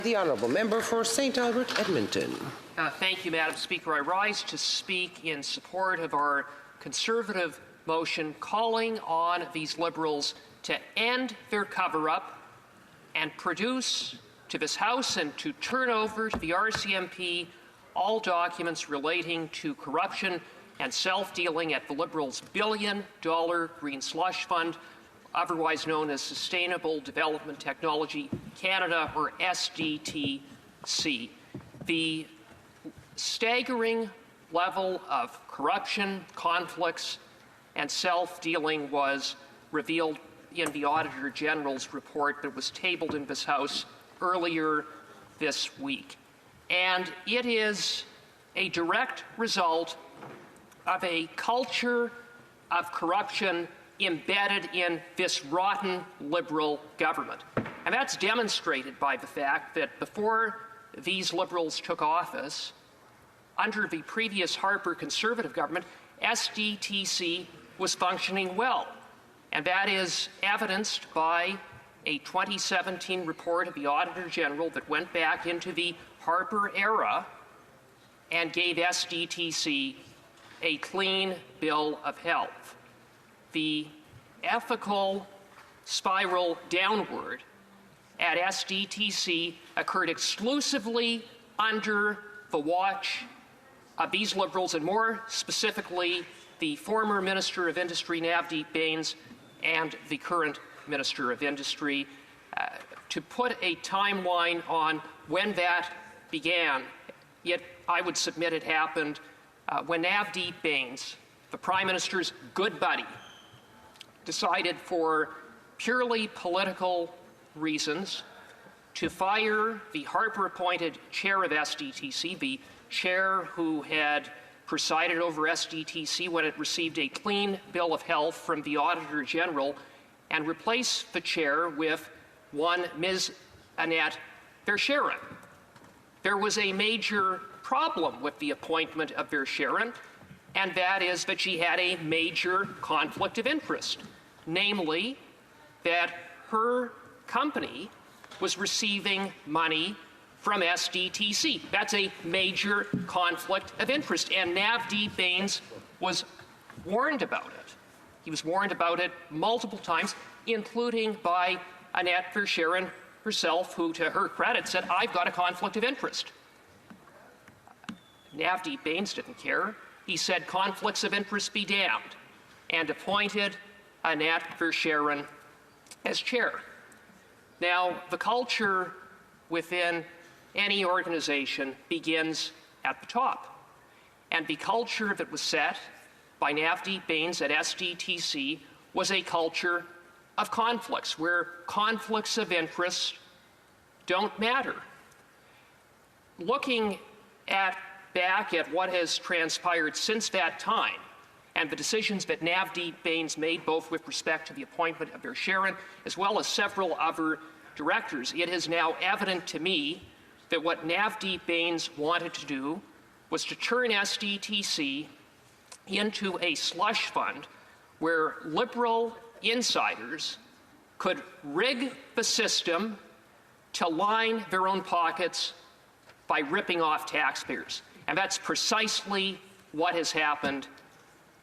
The Honourable Member for St. Albert, Edmonton. Thank you, Madam Speaker. I rise to speak in support of our Conservative motion calling on these Liberals to end their cover-up and produce to this House and to turn over to the RCMP all documents relating to corruption and self-dealing at the Liberals' billion-dollar green slush fund, otherwise known as Sustainable Development Technology Canada, or SDTC. The staggering level of corruption, conflicts, and self-dealing was revealed in the Auditor General's report that was tabled in this House earlier this week. And it is a direct result of a culture of corruption embedded in this rotten Liberal government. And that's demonstrated by the fact that before these Liberals took office, under the previous Harper Conservative government, SDTC was functioning well. And that is evidenced by a 2017 report of the Auditor General that went back into the Harper era and gave SDTC a clean bill of health. The ethical spiral downward at SDTC occurred exclusively under the watch of these Liberals, and more specifically, the former Minister of Industry, Navdeep Bains, and the current Minister of Industry. To put a timeline on when that began, I would submit it happened when Navdeep Bains, the Prime Minister's good buddy, decided for purely political reasons to fire the Harper-appointed chair of SDTC, the chair who had presided over SDTC when it received a clean bill of health from the Auditor General, and replace the chair with one Ms. Annette Verscheren. There was a major problem with the appointment of Verscheren, and that is that she had a major conflict of interest, namely that her company was receiving money from SDTC. That's a major conflict of interest, and Navdeep Bains was warned about it. He was warned about it multiple times, including by Annette Verscheren herself, who, to her credit, said, "I've got a conflict of interest." Navdeep Bains didn't care. He said, "Conflicts of interest be damned," and appointed Annette Verscheren as chair. Now, the culture within any organization begins at the top. And the culture that was set by Navdeep Bains at SDTC was a culture of conflicts, where conflicts of interest don't matter. Looking back at what has transpired since that time, and the decisions that Navdeep Bains made, both with respect to the appointment of Verscheren as well as several other directors, it is now evident to me that what Navdeep Bains wanted to do was to turn SDTC into a slush fund where Liberal insiders could rig the system to line their own pockets by ripping off taxpayers. And that's precisely what has happened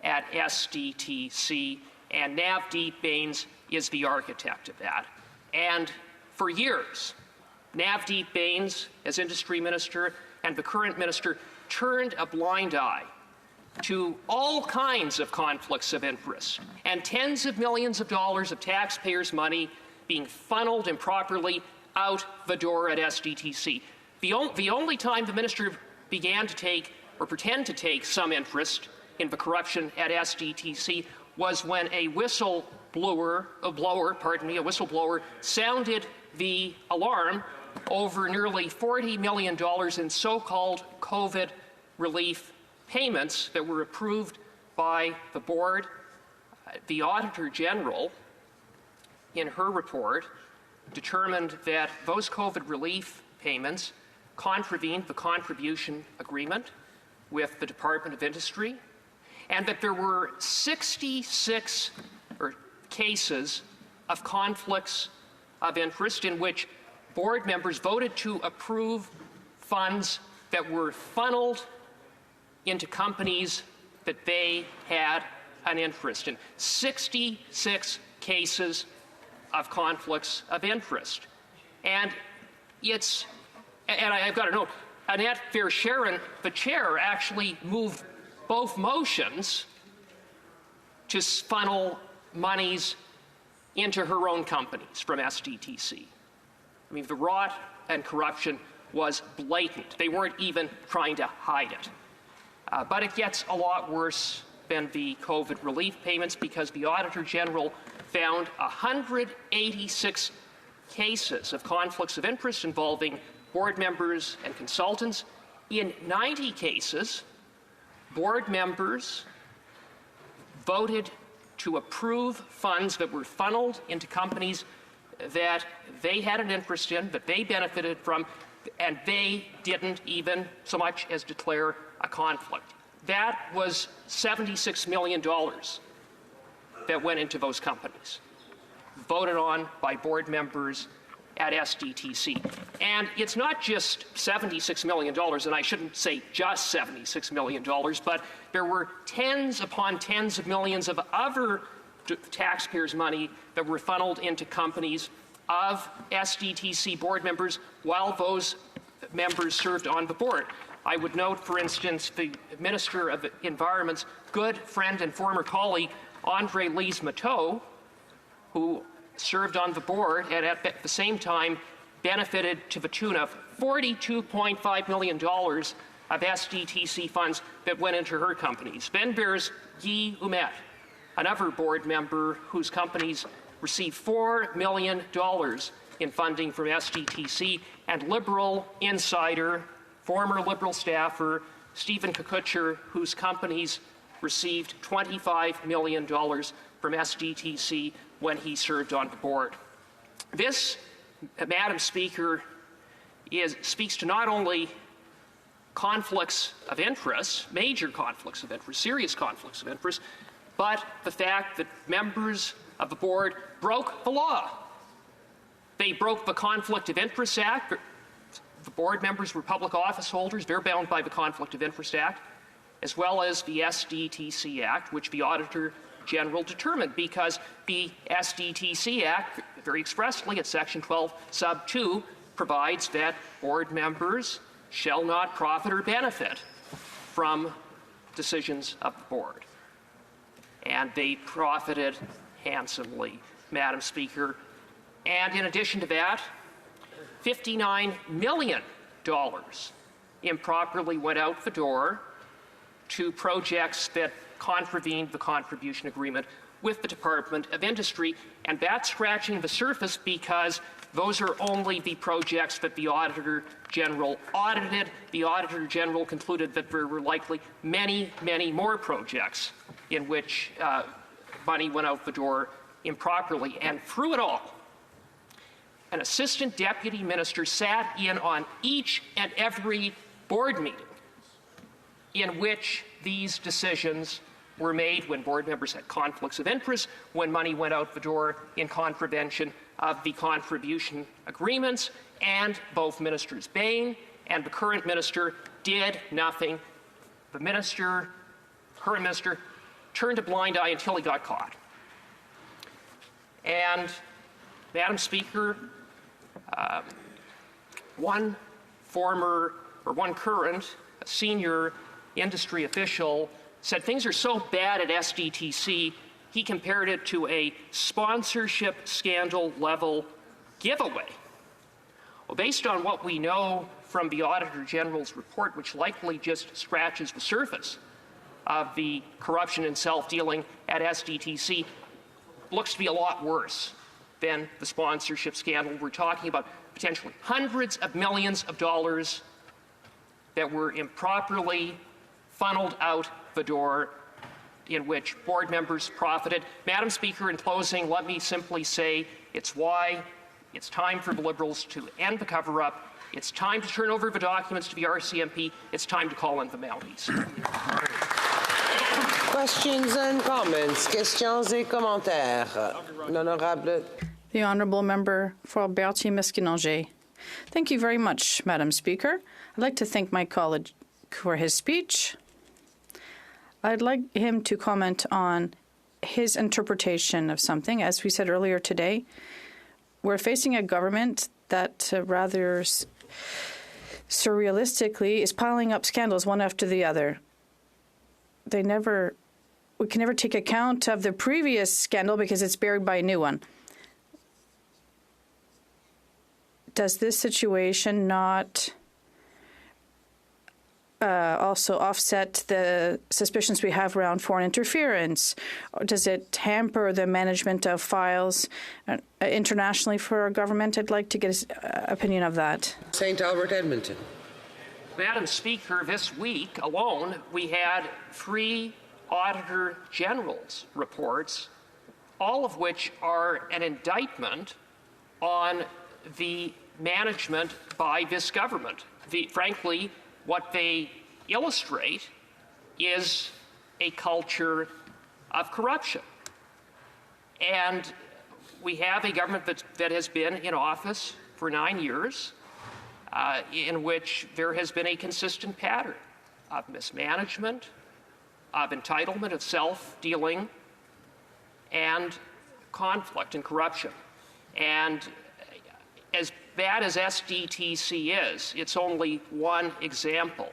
at SDTC, and Navdeep Bains is the architect of that. And for years, Navdeep Bains, as Industry Minister, and the current Minister turned a blind eye to all kinds of conflicts of interest and tens of millions of dollars of taxpayers' money being funneled improperly out the door at SDTC. The only time the Minister began to take or pretend to take some interest in the corruption at SDTC was when a whistleblower sounded the alarm over nearly $40 million in so-called COVID relief payments that were approved by the board. The Auditor General, in her report, determined that those COVID relief payments contravened the contribution agreement with the Department of Industry, and that there were 66 cases of conflicts of interest in which board members voted to approve funds that were funneled into companies that they had an interest in. 66 cases of conflicts of interest. And I've got to note, Annette Fair-Sharon, the chair, actually moved both motions to funnel monies into her own companies from SDTC. I mean, the rot and corruption was blatant. They weren't even trying to hide it. But it gets a lot worse than the COVID relief payments, because the Auditor General found 186 cases of conflicts of interest involving board members and consultants. In 90 cases, board members voted to approve funds that were funneled into companies that they had an interest in, that they benefited from, and they didn't even so much as declare a conflict. That was $76 million that went into those companies, voted on by board members at SDTC. And it's not just $76 million, and I shouldn't say just $76 million, but there were tens upon tens of millions of other taxpayers' money that were funneled into companies of SDTC board members while those members served on the board. I would note, for instance, the Minister of Environment's good friend and former colleague, Andre Lise-Matteau, who served on the board and at the same time benefited to the tune of $42.5 million of SDTC funds that went into her companies. Then there's Guy Ouimet, another board member whose companies received $4 million in funding from SDTC, and Liberal insider, former Liberal staffer, Stephen Kukucher, whose companies received $25 million from SDTC when he served on the board. This, Madam Speaker, speaks to not only conflicts of interest, major conflicts of interest, serious conflicts of interest, but the fact that members of the board broke the law. They broke the Conflict of Interest Act. The board members were public office holders. They're bound by the Conflict of Interest Act, as well as the SDTC Act, which the Auditor General determined, because the SDTC Act, very expressly at Section 12, Sub 2, provides that board members shall not profit or benefit from decisions of the board. And they profited handsomely, Madam Speaker. And in addition to that, $59 million improperly went out the door to projects that contravened the contribution agreement with the Department of Industry, and that's scratching the surface because those are only the projects that the Auditor General audited. The Auditor General concluded that there were likely many, many more projects in which money went out the door improperly. And through it all, an assistant deputy minister sat in on each and every board meeting in which these decisions were made, when board members had conflicts of interest, when money went out the door in contravention of the contribution agreements, and both Ministers Bain and the current minister did nothing. The current minister, turned a blind eye until he got caught. And, Madam Speaker, one current senior industry official said things are so bad at SDTC, he compared it to a sponsorship scandal level giveaway. Well, based on what we know from the Auditor General's report, which likely just scratches the surface of the corruption and self-dealing at SDTC, looks to be a lot worse than the sponsorship scandal. We're talking about potentially hundreds of millions of dollars that were improperly funneled out the door, in which board members profited. Madam Speaker, in closing, let me simply say it's why it's time for the Liberals to end the cover-up. It's time to turn over the documents to the RCMP. It's time to call in the Mounties. Questions and comments. Questions et commentaires. L'honorable. The Honourable Member for Berthier-Maskinongé. Thank you very much, Madam Speaker. I'd like to thank my colleague for his speech. I'd like him to comment on his interpretation of something. As we said earlier today, we're facing a government that rather surrealistically is piling up scandals one after the other. We can never take account of the previous scandal because it's buried by a new one. Does this situation not also offset the suspicions we have around foreign interference? Or does it hamper the management of files internationally for our government? I'd like to get his opinion of that. St. Albert, Edmonton. Madam Speaker, this week alone, we had 3 Auditor General's reports, all of which are an indictment on the management by this government. Frankly, what they illustrate is a culture of corruption. And we have a government that has been in office for 9 years, in which there has been a consistent pattern of mismanagement, of entitlement, of self-dealing, and conflict and corruption. And as bad as SDTC is, it's only one example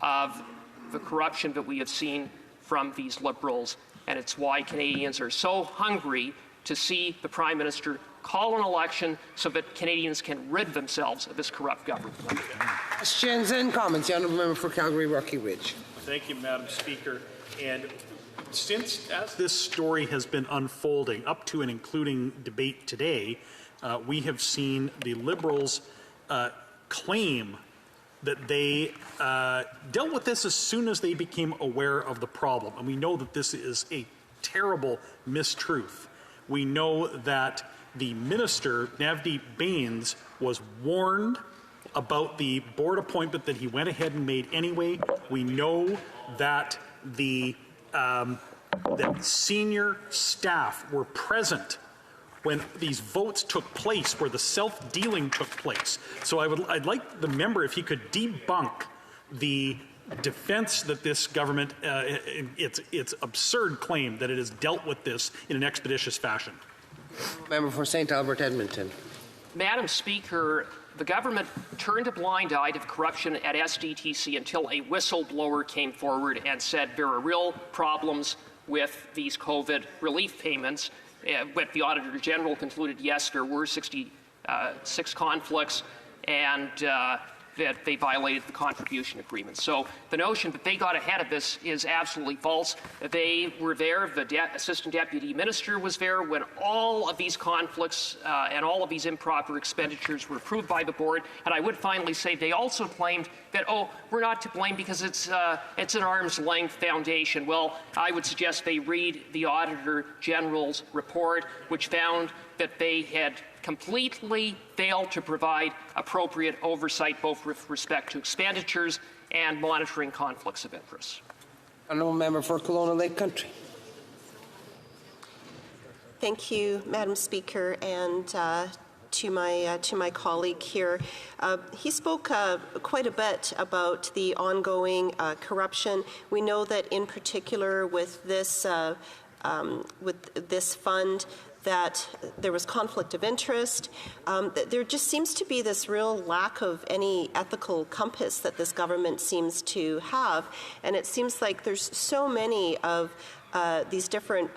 of the corruption that we have seen from these Liberals, and it's why Canadians are so hungry to see the Prime Minister call an election so that Canadians can rid themselves of this corrupt government. Questions and comments. The Honourable Member for Calgary Rocky Ridge. Thank you, Madam Speaker. And as this story has been unfolding up to and including debate today, we have seen the Liberals claim that they dealt with this as soon as they became aware of the problem. And we know that this is a terrible mistruth. We know that the minister, Navdeep Bains, was warned about the board appointment that he went ahead and made anyway. We know that that senior staff were present when these votes took place, where the self-dealing took place. So I'd like the member, if he could debunk the defense that this government, its absurd claim that it has dealt with this in an expeditious fashion. Member for St. Albert, Edmonton. Madam Speaker, the government turned a blind eye to the corruption at SDTC until a whistleblower came forward and said there are real problems with these COVID relief payments. But the Auditor General concluded, yes, there were 66 conflicts, and that they violated the contribution agreement. So the notion that they got ahead of this is absolutely false. They were there, the Assistant Deputy Minister was there when all of these conflicts and all of these improper expenditures were approved by the board. And I would finally say they also claimed that, oh, we're not to blame because it's an arm's length foundation. Well, I would suggest they read the Auditor General's report, which found that they had completely failed to provide appropriate oversight, both with respect to expenditures and monitoring conflicts of interest. Honourable Member for Kelowna Lake Country. Thank you, Madam Speaker, and to my colleague here. He spoke quite a bit about the ongoing corruption. We know that, in particular, with this fund, that there was conflict of interest. There just seems to be this real lack of any ethical compass that this government seems to have, and it seems like there's so many of these different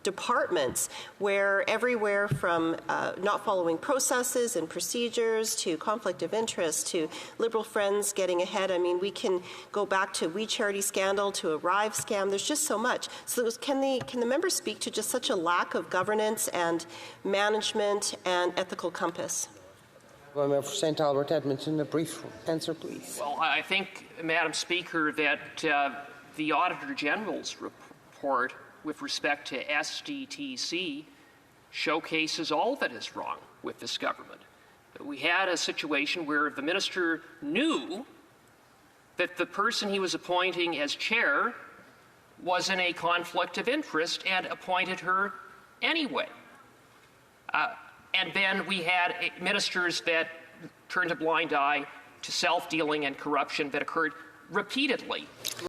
departments where everywhere from not following processes and procedures to conflict of interest to Liberal friends getting ahead. I mean, we can go back to We Charity scandal to a Rive scam. There's just so much. So can the member speak to just such a lack of governance and management and ethical compass? Well, Member for St. Albert, Edmonton, a brief answer, please. Well, I think, Madam Speaker, that the Auditor General's report with respect to SDTC showcases all that is wrong with this government. We had a situation where the minister knew that the person he was appointing as chair was in a conflict of interest and appointed her anyway. And then we had ministers that turned a blind eye to self-dealing and corruption that occurred repeatedly.